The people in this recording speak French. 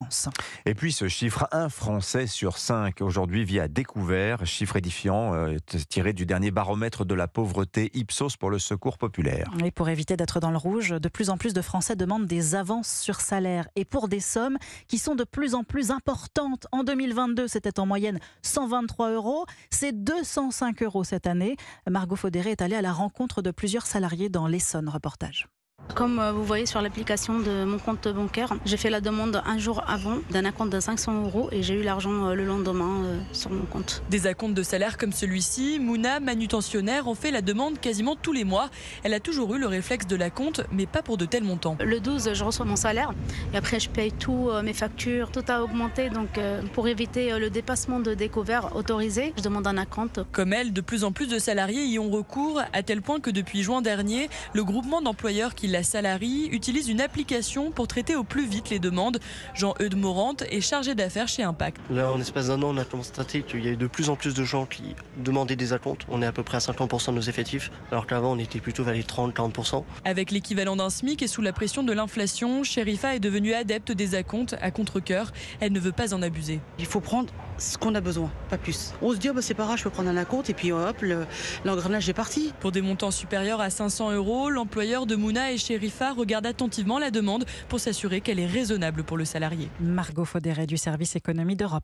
France. Et puis ce chiffre, un Français sur 5 aujourd'hui vit à découvert, chiffre édifiant tiré du dernier baromètre de la pauvreté Ipsos pour le Secours populaire. Et pour éviter d'être dans le rouge, de plus en plus de Français demandent des avances sur salaire et pour des sommes qui sont de plus en plus importantes. En 2022, c'était en moyenne 123 €. C'est 205 € cette année. Margot Faudéré est allée à la rencontre de plusieurs salariés dans l'Essonne. Reportage. Comme vous voyez sur l'application de mon compte bancaire, j'ai fait la demande un jour avant d'un acompte de 500 € et j'ai eu l'argent le lendemain sur mon compte. Des acomptes de salaire comme celui-ci, Mouna, manutentionnaire, en fait la demande quasiment tous les mois. Elle a toujours eu le réflexe de l'acompte, mais pas pour de tels montants. Le 12, je reçois mon salaire et après je paye tous mes factures. Tout a augmenté, donc pour éviter le dépassement de découvert autorisé, je demande un acompte. Comme elle, de plus en plus de salariés y ont recours, à tel point que depuis juin dernier, le groupement d'employeurs qui la salarie utilise une application pour traiter au plus vite les demandes. Jean-Eudes Morant est chargé d'affaires chez Impact. Là, en espace d'un an, on a constaté qu'il y a eu de plus en plus de gens qui demandaient des acomptes. On est à peu près à 50% de nos effectifs, alors qu'avant, on était plutôt vers les 30-40%. Avec l'équivalent d'un SMIC et sous la pression de l'inflation, Sherifa est devenue adepte des acomptes à contre-cœur. Elle ne veut pas en abuser. Il faut prendre ce qu'on a besoin, pas plus. On se dit, c'est pas grave, je peux prendre un acompte et puis hop, l'engrenage est parti. Pour des montants supérieurs à 500 €, l'employeur de Mouna et Sherifa regarde attentivement la demande pour s'assurer qu'elle est raisonnable pour le salarié. Margot Faudéré du service économie d'Europe.